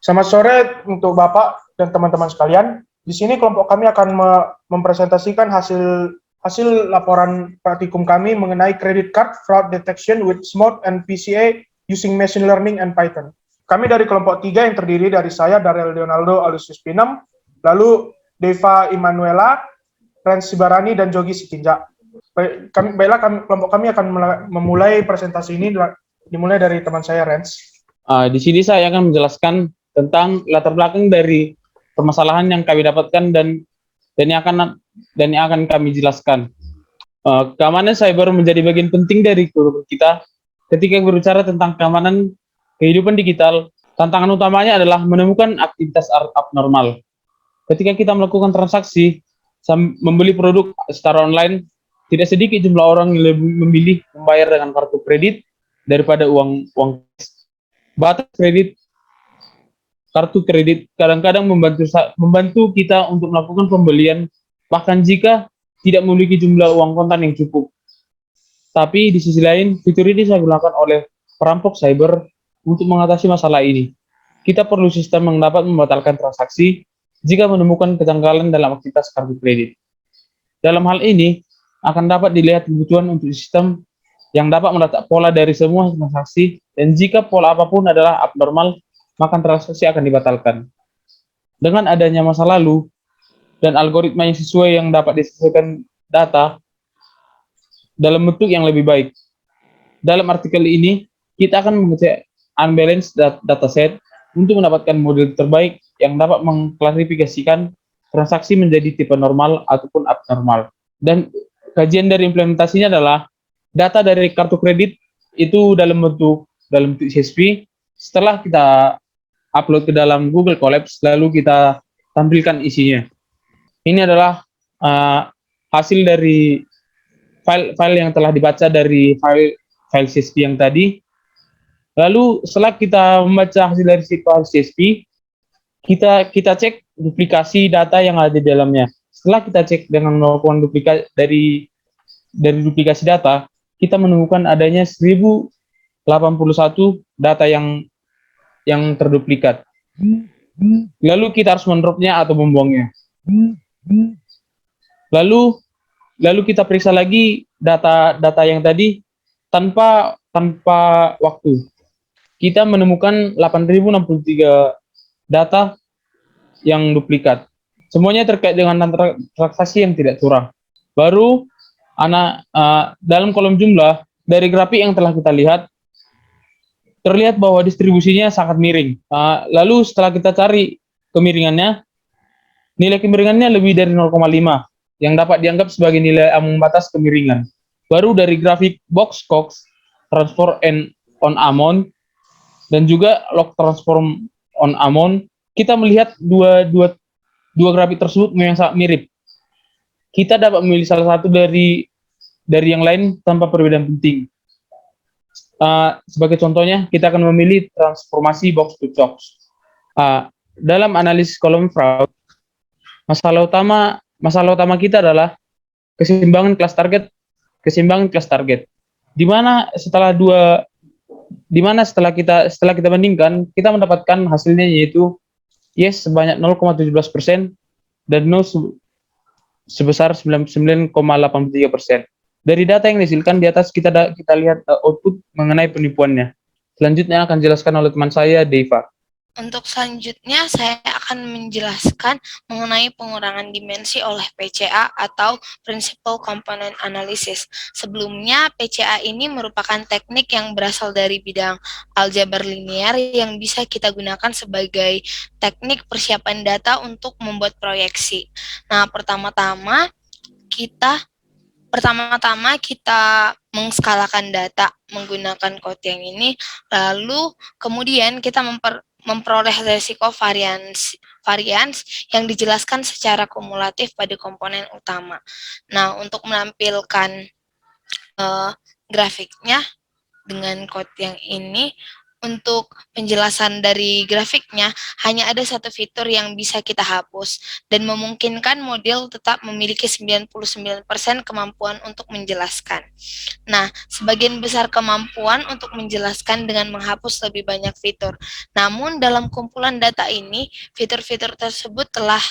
Selamat sore untuk Bapak dan teman-teman sekalian. Di sini kelompok kami akan mempresentasikan hasil laporan praktikum kami mengenai credit card fraud detection with SMOD and PCA using machine learning and Python. Kami dari kelompok 3 yang terdiri dari saya, Darel Leonardo Alusius Pinem, lalu Deva Immanuela, Rens Sibarani, dan Jogi Sitinja. Kelompok kami akan memulai presentasi ini dimulai dari teman saya, Rens. Di sini saya akan menjelaskan tentang latar belakang dari permasalahan yang kami dapatkan dan yang akan kami jelaskan. Keamanan cyber menjadi bagian penting dari kurikulum kita. Ketika berbicara tentang keamanan kehidupan digital, tantangan utamanya adalah menemukan aktivitas abnormal. Ketika kita melakukan transaksi, membeli produk secara online, tidak sedikit jumlah orang yang lebih memilih membayar dengan kartu kredit daripada uang batas kredit. Kartu kredit kadang-kadang membantu kita untuk melakukan pembelian, bahkan jika tidak memiliki jumlah uang kontan yang cukup. Tapi di sisi lain, fitur ini digunakan oleh perampok cyber untuk mengatasi masalah ini. Kita perlu sistem yang dapat membatalkan transaksi jika menemukan kejanggalan dalam aktivitas kartu kredit. Dalam hal ini, akan dapat dilihat kebutuhan untuk sistem yang dapat mendatak pola dari semua transaksi, dan jika pola apapun adalah abnormal, maka transaksi akan dibatalkan. Dengan adanya masa lalu dan algoritma yang sesuai yang dapat disesuaikan data dalam bentuk yang lebih baik. Dalam artikel ini, kita akan mengecek unbalanced dataset untuk mendapatkan model terbaik yang dapat mengklasifikasikan transaksi menjadi tipe normal ataupun abnormal. Dan kajian dari implementasinya adalah data dari kartu kredit itu dalam bentuk CSV. Setelah kita upload ke dalam Google Colabs, lalu kita tampilkan isinya. Ini adalah hasil dari file yang telah dibaca dari file CSV yang tadi. Lalu setelah kita membaca hasil dari file CSV, kita cek duplikasi data yang ada di dalamnya. Setelah kita cek dengan melakukan duplikasi dari duplikasi data, kita menemukan adanya 1081 data yang terduplikat. Lalu kita harus mendropnya atau membuangnya. Lalu kita periksa lagi data yang tadi tanpa waktu. Kita menemukan 8.063 data yang duplikat. Semuanya terkait dengan transaksi yang tidak curang. Baru dalam kolom jumlah dari grafik yang telah kita lihat, terlihat bahwa distribusinya sangat miring. Lalu setelah kita cari kemiringannya, nilai kemiringannya lebih dari 0,5 yang dapat dianggap sebagai nilai ambang batas kemiringan. Baru dari grafik box Cox, transform on amount, dan juga log transform on amount, kita melihat dua grafik tersebut memang sangat mirip. Kita dapat memilih salah satu dari yang lain tanpa perbedaan penting. Sebagai contohnya, kita akan memilih transformasi box to Cox. Dalam analisis kolom fraud, masalah utama kita adalah keseimbangan kelas target. Di mana setelah kita bandingkan, kita mendapatkan hasilnya yaitu yes sebanyak 0,17% dan no sebesar 99,83%. Dari data yang dihasilkan di atas, kita lihat output mengenai penipuannya. Selanjutnya akan dijelaskan oleh teman saya, Deva. Untuk selanjutnya, saya akan menjelaskan mengenai pengurangan dimensi oleh PCA atau Principal Component Analysis. Sebelumnya, PCA ini merupakan teknik yang berasal dari bidang aljabar linear yang bisa kita gunakan sebagai teknik persiapan data untuk membuat proyeksi. Nah, pertama-tama kita mengskalakan data menggunakan code yang ini, lalu kemudian kita memperoleh resiko varians yang dijelaskan secara kumulatif pada komponen utama. Nah, untuk menampilkan grafiknya dengan code yang ini, Untuk penjelasan dari grafiknya, hanya ada satu fitur yang bisa kita hapus dan memungkinkan model tetap memiliki 99% kemampuan untuk menjelaskan. Nah, sebagian besar kemampuan untuk menjelaskan dengan menghapus lebih banyak fitur. Namun, dalam kumpulan data ini, fitur-fitur tersebut telah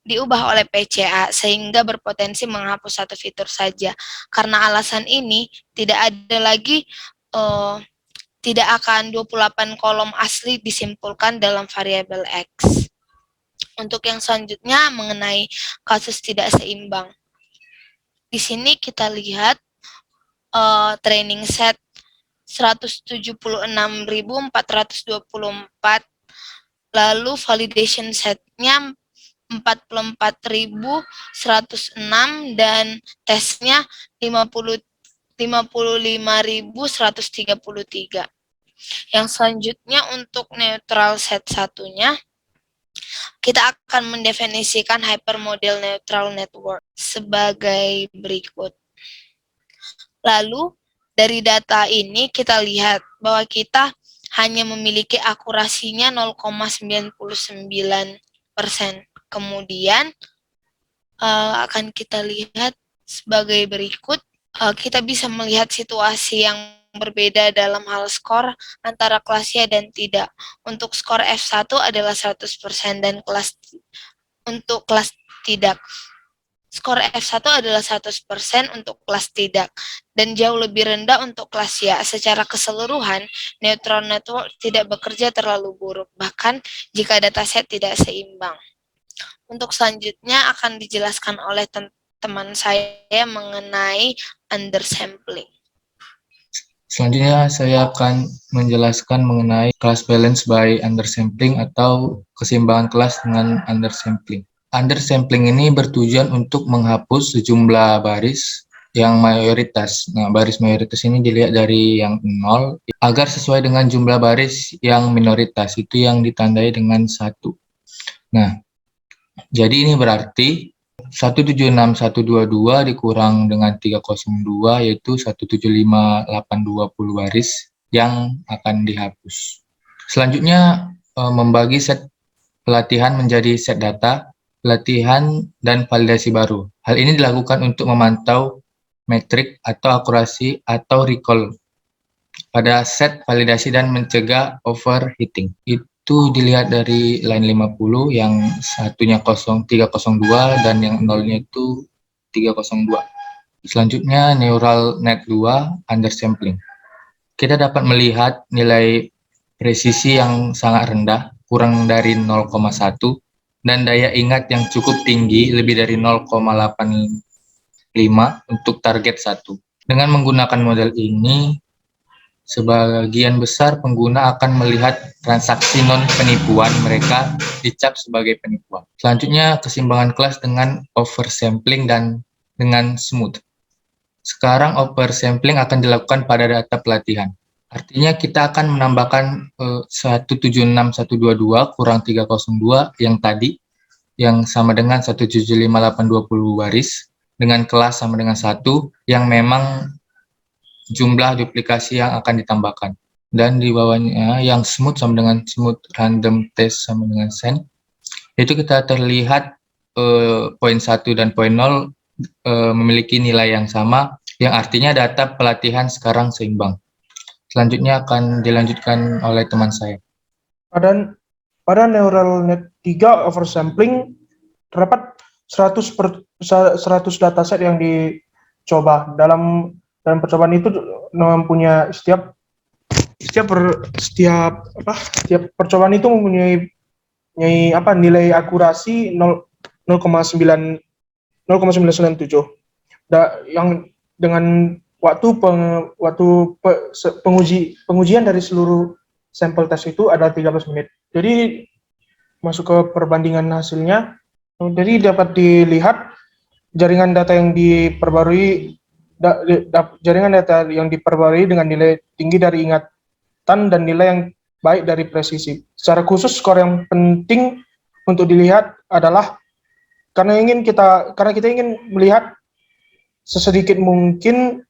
diubah oleh PCA sehingga berpotensi menghapus satu fitur saja. Karena alasan ini, tidak akan 28 kolom asli disimpulkan dalam variabel X. Untuk yang selanjutnya mengenai kasus tidak seimbang. Di sini kita lihat training set 176.424, lalu validation setnya 44.106 dan tesnya 55.133. Yang selanjutnya untuk neutral set satunya, kita akan mendefinisikan hypermodel neutral network sebagai berikut. Lalu, dari data ini kita lihat bahwa kita hanya memiliki akurasinya 0,99%. Kemudian, akan kita lihat sebagai berikut. Kita bisa melihat situasi yang berbeda dalam hal skor antara kelas Y dan tidak. Untuk skor F1 adalah 100% dan untuk kelas tidak. Skor F1 adalah 100% untuk kelas tidak dan jauh lebih rendah untuk kelas Y. Secara keseluruhan, neutral network tidak bekerja terlalu buruk, bahkan jika dataset tidak seimbang. Untuk selanjutnya akan dijelaskan oleh teman saya mengenai undersampling. Selanjutnya saya akan menjelaskan mengenai class balance by undersampling atau keseimbangan kelas dengan undersampling. Undersampling ini bertujuan untuk menghapus sejumlah baris yang mayoritas. Nah, baris mayoritas ini dilihat dari yang 0 agar sesuai dengan jumlah baris yang minoritas, itu yang ditandai dengan 1. Nah, jadi ini berarti 176122 dikurang dengan 302 yaitu 175.820 baris yang akan dihapus. Selanjutnya membagi set pelatihan menjadi set data, pelatihan, dan validasi baru. Hal ini dilakukan untuk memantau metrik atau akurasi atau recall pada set validasi dan mencegah overheating. Itu dilihat dari line 50 yang satunya 0302 dan yang nolnya itu 302. Selanjutnya neural net 2 undersampling. Kita dapat melihat nilai presisi yang sangat rendah, kurang dari 0,1 dan daya ingat yang cukup tinggi, lebih dari 0,85 untuk target 1. Dengan menggunakan model ini, sebagian besar pengguna akan melihat transaksi non-penipuan mereka dicap sebagai penipuan. Selanjutnya, keseimbangan kelas dengan oversampling dan dengan smooth. Sekarang oversampling akan dilakukan pada data pelatihan. Artinya kita akan menambahkan 176122 kurang 302 yang tadi, yang sama dengan 175820 baris, dengan kelas sama dengan 1, yang memang jumlah duplikasi yang akan ditambahkan. Dan di bawahnya yang smooth sama dengan smooth random test sama dengan send, itu kita terlihat poin 1 dan poin 0 memiliki nilai yang sama, yang artinya data pelatihan sekarang seimbang. Selanjutnya akan dilanjutkan oleh teman saya. Pada neural net 3 oversampling terdapat 100 dataset yang dicoba. Dalam percobaan itu mempunyai setiap percobaan itu mempunyai nilai akurasi 0,997. Yang dengan waktu pengujian dari seluruh sampel tes itu adalah 13 menit. Jadi masuk ke perbandingan hasilnya. Jadi dapat dilihat jaringan data yang diperbarui dengan nilai tinggi dari ingatan dan nilai yang baik dari presisi. Secara khusus skor yang penting untuk dilihat adalah karena kita ingin melihat sesedikit mungkin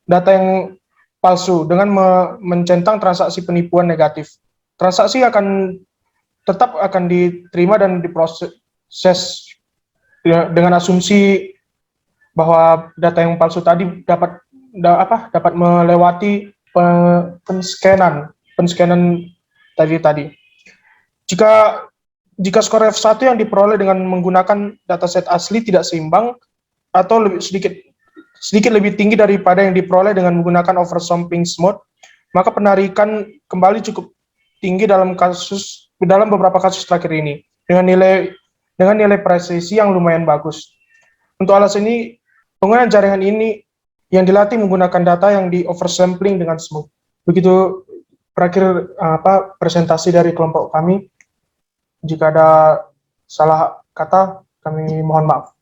data yang palsu dengan mencentang transaksi penipuan negatif. Transaksi tetap akan diterima dan diproses dengan asumsi bahwa data yang palsu tadi dapat melewati penscanan tadi. Jika skor F1 yang diperoleh dengan menggunakan dataset asli tidak seimbang atau sedikit lebih tinggi daripada yang diperoleh dengan menggunakan oversampling mode, maka penarikan kembali cukup tinggi dalam beberapa kasus terakhir ini dengan nilai presisi yang lumayan bagus. Untuk alasan ini, penggunaan jaringan ini yang dilatih menggunakan data yang di oversampling dengan smooth. Begitu berakhir presentasi dari kelompok kami. Jika ada salah kata, kami mohon maaf.